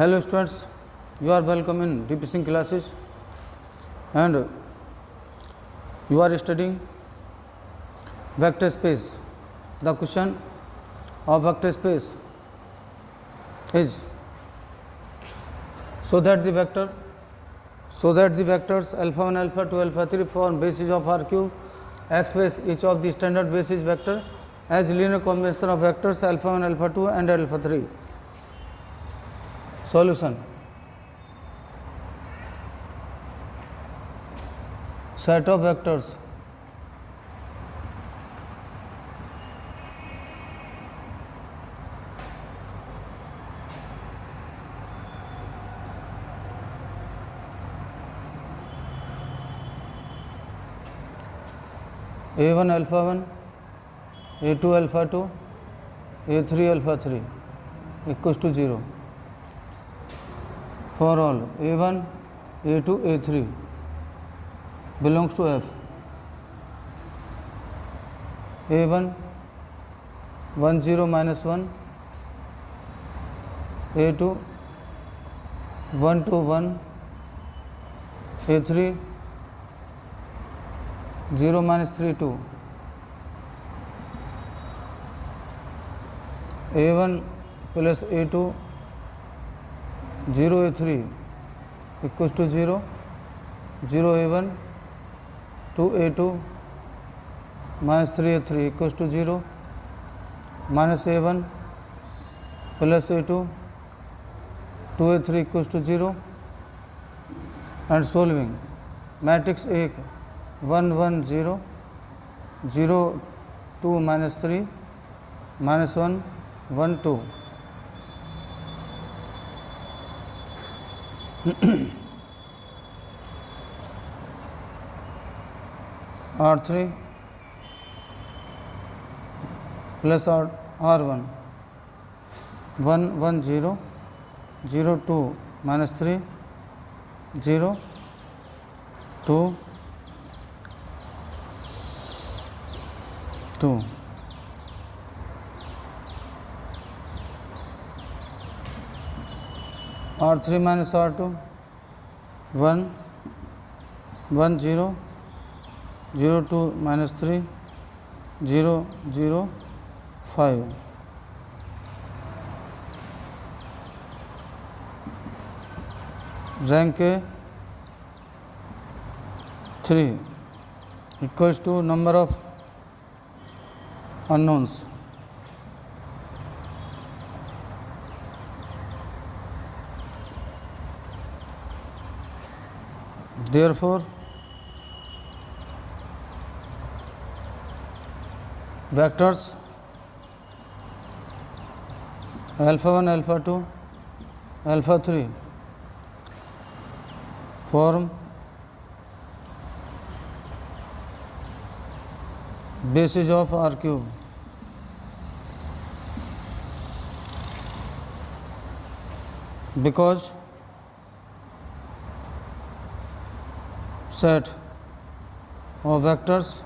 Hello students, you are welcome in DPSing classes and you are studying vector space. The question of vector space is so that the vectors alpha 1, alpha 2, alpha 3 form basis of R cube, express each of the standard basis vector as linear combination of vectors alpha 1, alpha 2 and alpha 3. Solution: set of vectors A1 alpha 1, A2 alpha 2, A3 alpha 3 equals to 0 for all A1, A2, A3 belongs to F. A1 1 0 minus 1, A2 1 2 1, A3 0 minus 3 2, A1 plus A2 0 A3 equals to 0, 0 A1 2 A2 minus 3 A3 equals to 0, minus A1 plus A2 2 A3 equals to 0, and solving matrix A 1 1 0 0 2 minus 3 minus 1 1 2 R3 plus R1 1 1 0 0 2 minus 3 0 2 2 R3 minus R2 1 1 0 0 2 minus 3 0 0 5 rank A 3 equals to number of unknowns. Therefore, vectors alpha 1, alpha 2, alpha 3 form basis of R cube. Because set of vectors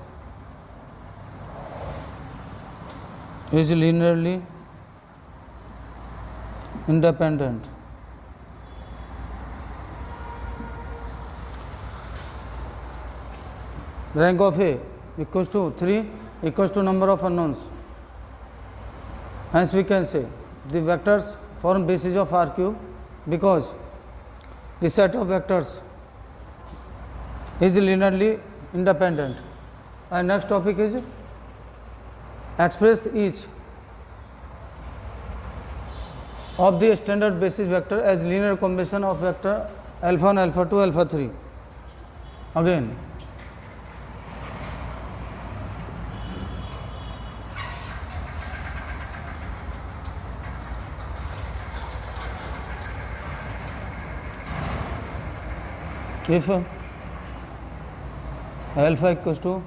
is linearly independent. Rank of A equals to 3 equals to number of unknowns. Hence we can say the vectors form basis of R cube because the set of vectors is linearly independent. And next topic is express each of the standard basis vector as linear combination of vector alpha 1, alpha 2, alpha 3. Again, if alpha equals to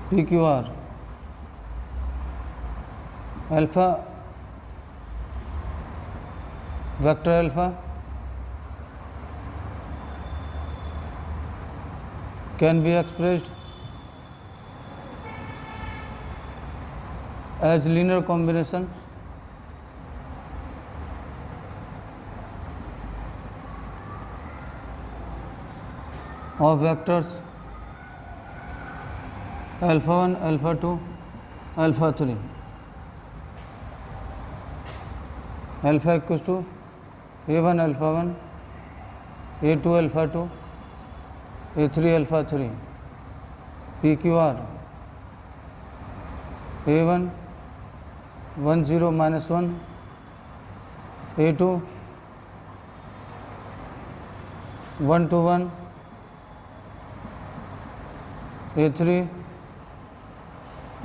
PQR, alpha vector alpha can be expressed as linear combination of vectors alpha 1, alpha 2, alpha 3. Alpha equals to a1 alpha 1, a2 alpha 2, a3 alpha 3, PQR a1 1 0 minus 1, a2 1 2 1, a3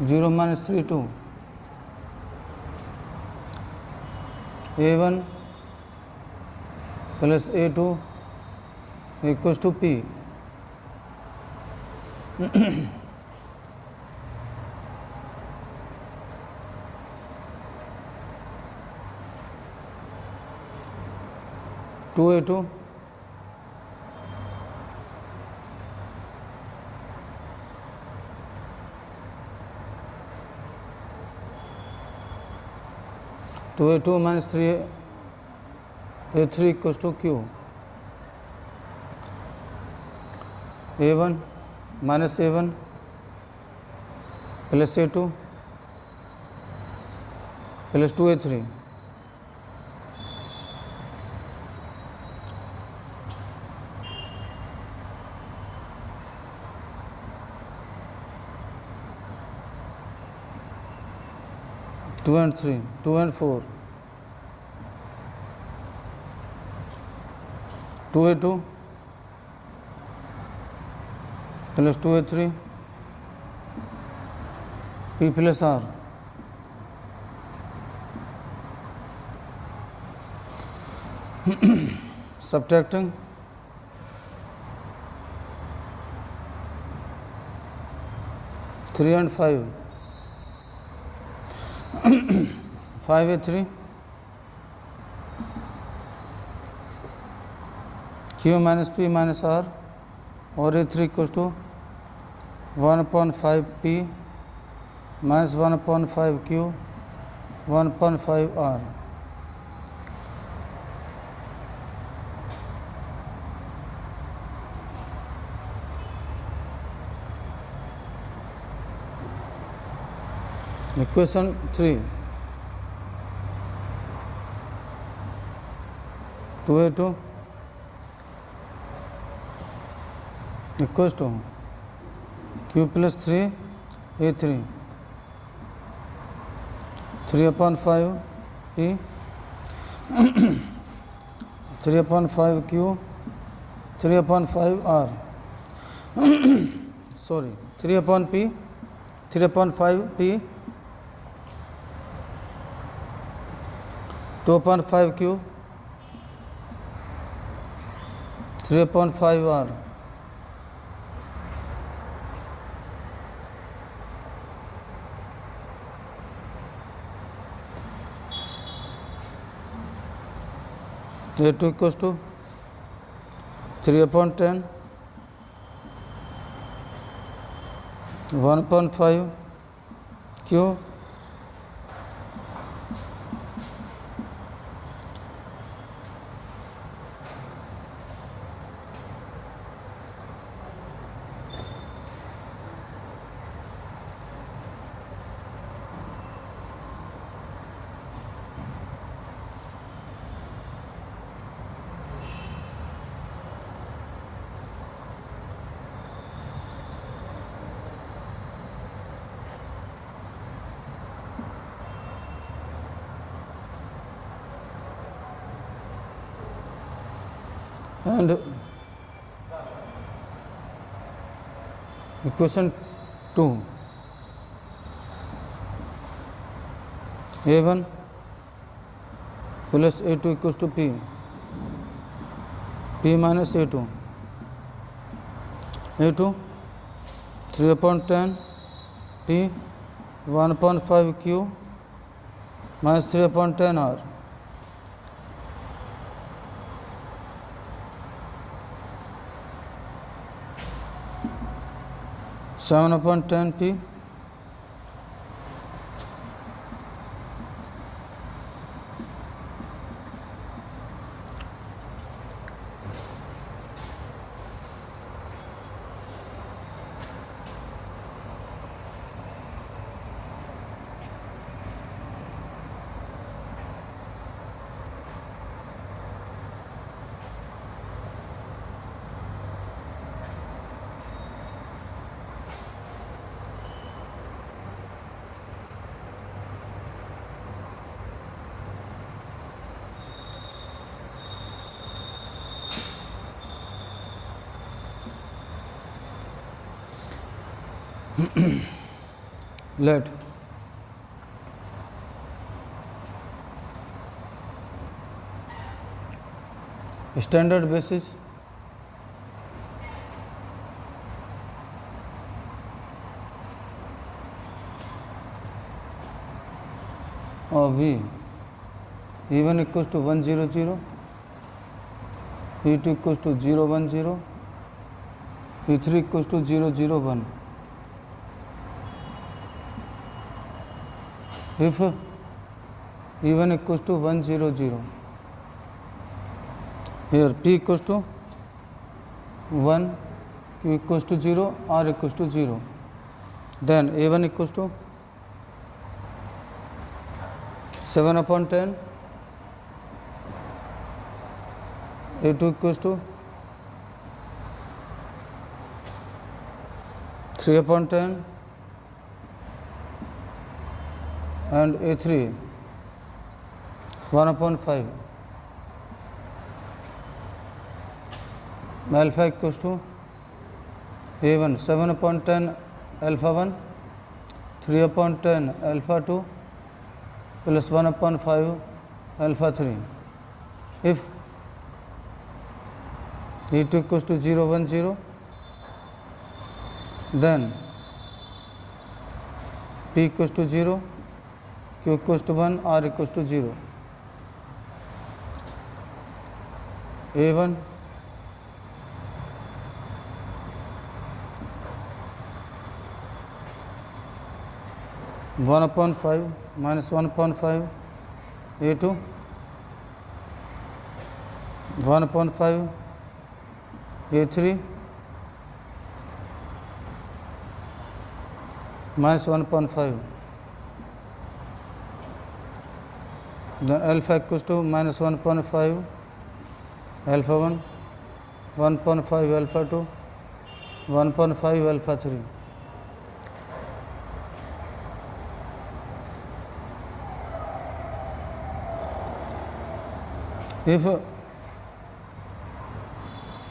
0 minus 3 2, a1 plus a2 equals to p. Two a2 2a2 minus 3a3 equals to q. a1 minus a1 plus a2 plus 2a3. Two and 3, 2 and 4, 2a2 plus 2a3, p plus r. Subtracting 3 and 5, 5a3 q minus p minus r और a3 equals to 1/5 p minus 1/5 q 1/5 r. Equation 3, 2a2 equals to q plus 3 a3, 3/5 p 3/5 q 3/5 r. Sorry, 3/p 3/5 p 2/5 q 3/5 r. a2 equals to 3/10 1/5 q and equation 2, a1 plus a2 equals to p minus a2, 3/10 p 1/5 q minus 3/10 r. 7/10 p let standard basis of V E1 equals to 1 0 0, E2 equals to 0 1 0, E3 equals to 0 0 1. If E1 equals to 1 0 0, here P equals to 1, Q equals to 0, R equals to 0, then A1 equals to 7 upon 10, A2 equals to 3 upon 10, and A3 1 upon 5. Alpha equals to A1 7 upon 10 alpha 1, 3 upon 10 alpha 2 plus 1 upon 5 alpha 3. If E2 equals to 0 1 0, then P equals to 0, Q equals to 1, R equals to 0. A1 1 upon 5 minus 1 upon 5, A2 1 upon 5, A3 minus 1 upon 5, then alpha equals to minus 1 upon 5 alpha 1, 1 upon 5 alpha 2, 1 upon 5 alpha 3. If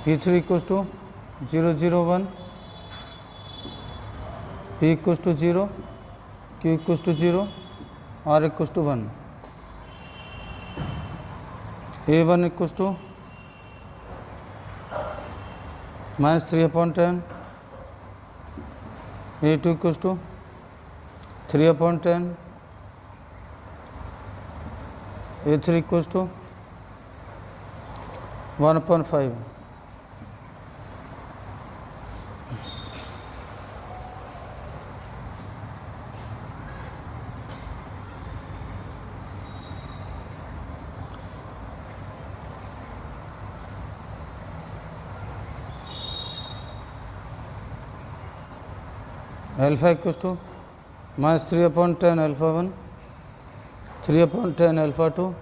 E3 equals to 0 0 1, P equals to 0, Q equals to 0, R equals to 1. A1 equals to minus 3 upon 10, A2 equals to 3 upon 10, A3 equals to 1 upon 5. Alpha equals to minus 3 upon 10 alpha 1, 3 upon 10 alpha 2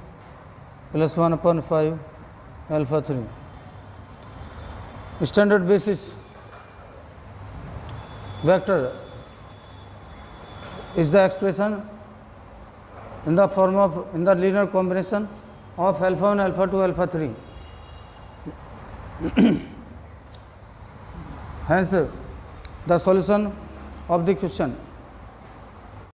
plus 1 upon 5 alpha 3. Standard basis vector is the expression in the form of the linear combination of alpha 1 alpha 2 alpha 3. Hence the solution of the question